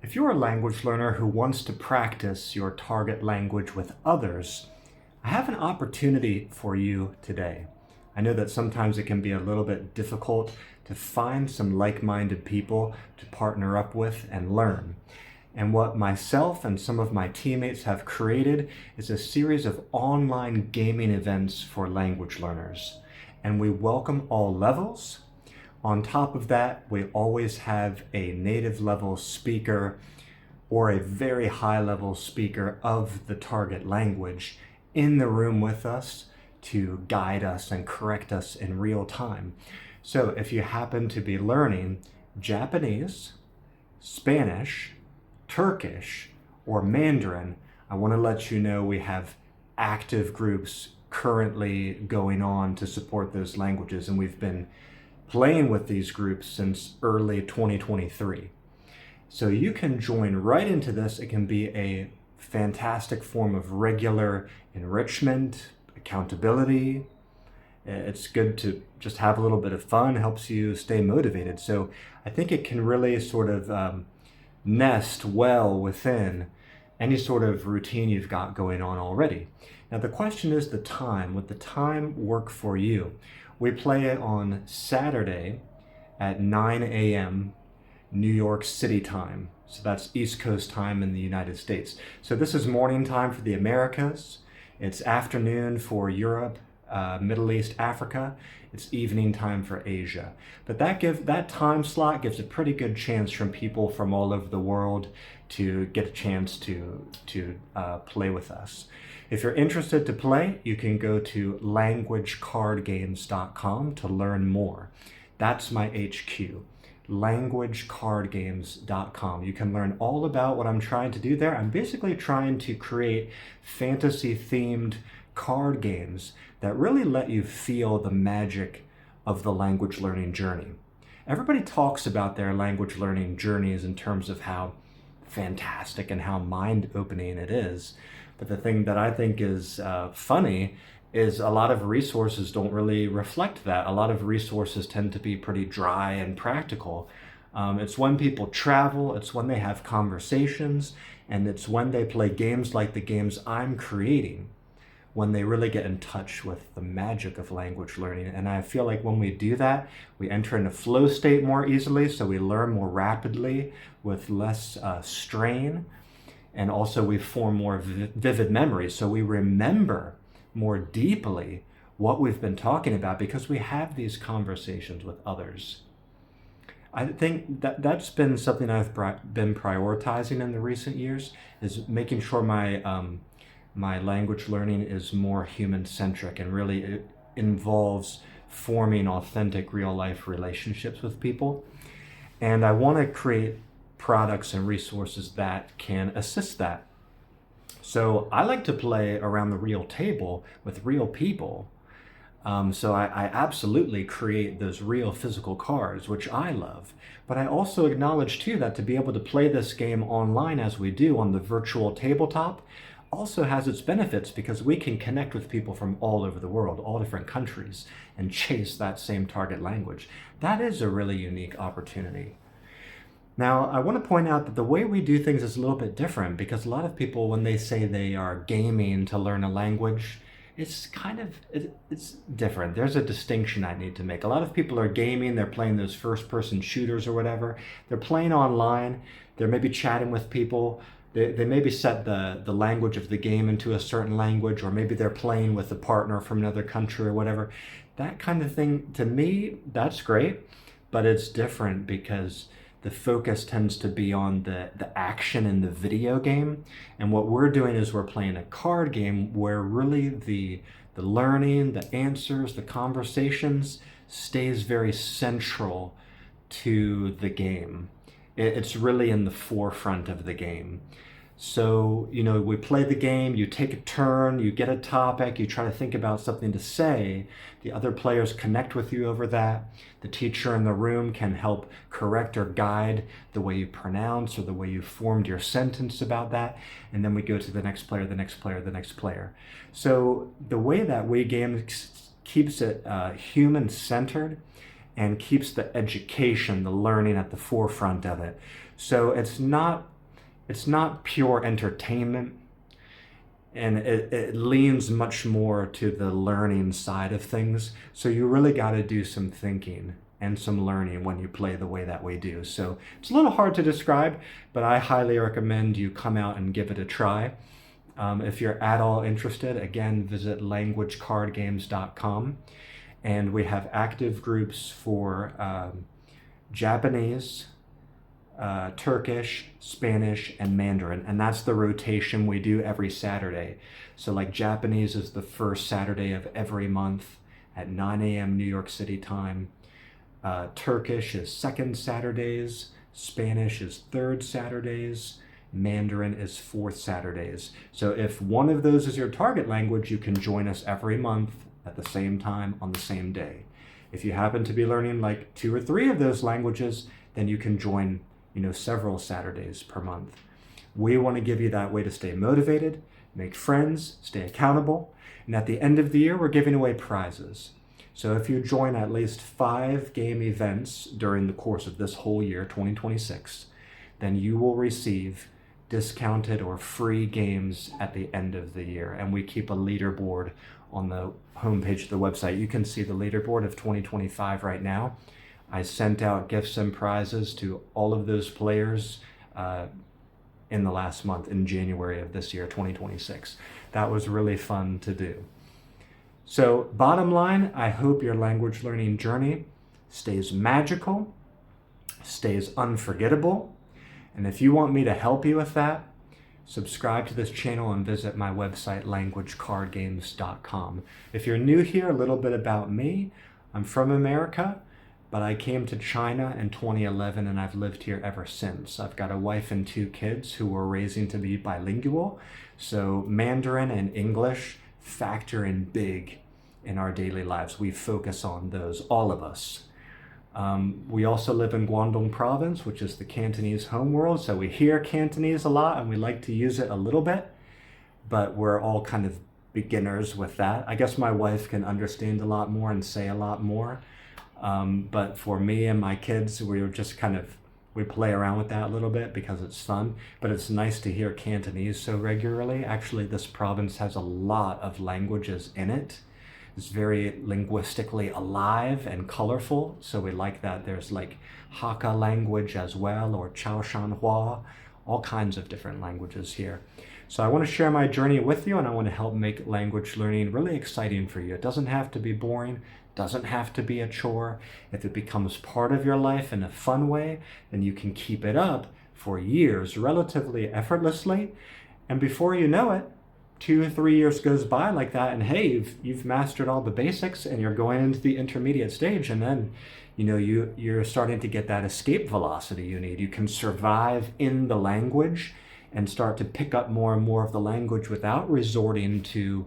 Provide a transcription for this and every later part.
If you're a language learner who wants to practice your target language with others, I have an opportunity for you today. I know that sometimes it can be a little bit difficult to find some like-minded people to partner up with and learn. And what myself and some of my teammates have created is a series of online gaming events for language learners. And we welcome all levels. On top of that, we always have a native level speaker or a very high level speaker of the target language in the room with us to guide us and correct us in real time. So if you happen to be learning Japanese, Spanish, Turkish, or Mandarin, I want to let you know we have active groups currently going on to support those languages, and we've been playing with these groups since early 2023. So you can join right into this. It can be a fantastic form of regular enrichment, accountability. It's good to just have a little bit of fun, helps you stay motivated. So I think it can really sort of nest well within any sort of routine you've got going on already. Now the question is the time. Would the time work for you? We play it on Saturday at 9 a.m. New York City time. So that's East Coast time in the United States. So this is morning time for the Americas. It's afternoon for Europe, Middle East, Africa. It's evening time for Asia. But that time slot gives a pretty good chance from people from all over the world to get a chance to play with us. If you're interested to play, you can go to languagecardgames.com to learn more. That's my HQ, languagecardgames.com. You can learn all about what I'm trying to do there. I'm basically trying to create fantasy-themed card games that really let you feel the magic of the language learning journey. Everybody talks about their language learning journeys in terms of how fantastic and how mind-opening it is. But the thing that I think is funny is a lot of resources don't really reflect that. A lot of resources tend to be pretty dry and practical. It's when people travel, it's when they have conversations, and it's when they play games like the games I'm creating, when they really get in touch with the magic of language learning. And I feel like when we do that, we enter into flow state more easily, so we learn more rapidly with less strain. And also we form more vivid memories, so we remember more deeply what we've been talking about because we have these conversations with others. I think that's been something I've been prioritizing in the recent years, is making sure my language learning is more human-centric and really it involves forming authentic real-life relationships with people. And I want to create products and resources that can assist that. So I like to play around the real table with real people. So I absolutely create those real physical cards, which I love. But I also acknowledge too that to be able to play this game online as we do on the virtual tabletop also has its benefits because we can connect with people from all over the world, all different countries, and chase that same target language. That is a really unique opportunity. Now, I want to point out that the way we do things is a little bit different because a lot of people, when they say they are gaming to learn a language, it's different. There's a distinction I need to make. A lot of people are gaming, they're playing those first-person shooters or whatever. They're playing online, they're maybe chatting with people. They maybe set the language of the game into a certain language, or maybe they're playing with a partner from another country or whatever. That kind of thing, to me, that's great, but it's different because the focus tends to be on the action in the video game. And what we're doing is we're playing a card game where really the learning, the answers, the conversations stays very central to the game. It's really in the forefront of the game. So, we play the game, you take a turn, you get a topic, you try to think about something to say. The other players connect with you over that. The teacher in the room can help correct or guide the way you pronounce or the way you formed your sentence about that. And then we go to the next player, the next player, the next player. So the way that we game keeps it human-centered and keeps the education, the learning at the forefront of it. So it's not it's not pure entertainment, and it leans much more to the learning side of things. So you really got to do some thinking and some learning when you play the way that we do. So it's a little hard to describe, but I highly recommend you come out and give it a try. If you're at all interested, again, visit languagecardgames.com. And we have active groups for Japanese, Turkish, Spanish, and Mandarin. And that's the rotation we do every Saturday. So like Japanese is the first Saturday of every month at 9 a.m. New York City time. Turkish is second Saturdays. Spanish is third Saturdays. Mandarin is fourth Saturdays. So if one of those is your target language, you can join us every month at the same time on the same day. If you happen to be learning like 2 or 3 of those languages, then you can join, several Saturdays per month. We want to give you that way to stay motivated, make friends, stay accountable. And at the end of the year, we're giving away prizes. So if you join at least 5 game events during the course of this whole year, 2026, then you will receive discounted or free games at the end of the year. And we keep a leaderboard on the homepage of the website. You can see the leaderboard of 2025 right now. I sent out gifts and prizes to all of those players in the last month, in January of this year, 2026. That was really fun to do. So bottom line, I hope your language learning journey stays magical, stays unforgettable. And if you want me to help you with that, subscribe to this channel and visit my website, languagecardgames.com. If you're new here, a little bit about me. I'm from America, but I came to China in 2011 and I've lived here ever since. I've got a wife and 2 kids who we're raising to be bilingual. So Mandarin and English factor in big in our daily lives. We focus on those, all of us. We also live in Guangdong province, which is the Cantonese homeworld. So we hear Cantonese a lot and we like to use it a little bit, but we're all kind of beginners with that. I guess my wife can understand a lot more and say a lot more. But for me and my kids, we play around with that a little bit because it's fun, but it's nice to hear Cantonese so regularly. Actually, this province has a lot of languages in it. It's very linguistically alive and colorful, so we like that. There's like Hakka language as well, or Chaoshanhua, all kinds of different languages here. So I want to share my journey with you, and I want to help make language learning really exciting for you. It doesn't have to be boring, doesn't have to be a chore. If it becomes part of your life in a fun way, then you can keep it up for years relatively effortlessly, and before you know it, 2 or 3 years goes by like that, and hey, you've mastered all the basics and you're going into the intermediate stage, and then you're starting to get that escape velocity you need. You can survive in the language and start to pick up more and more of the language without resorting to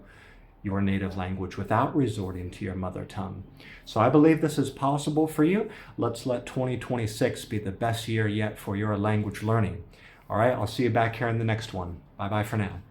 your native language, without resorting to your mother tongue. So I believe this is possible for you. Let's let 2026 be the best year yet for your language learning. All right, I'll see you back here in the next one. Bye-bye for now.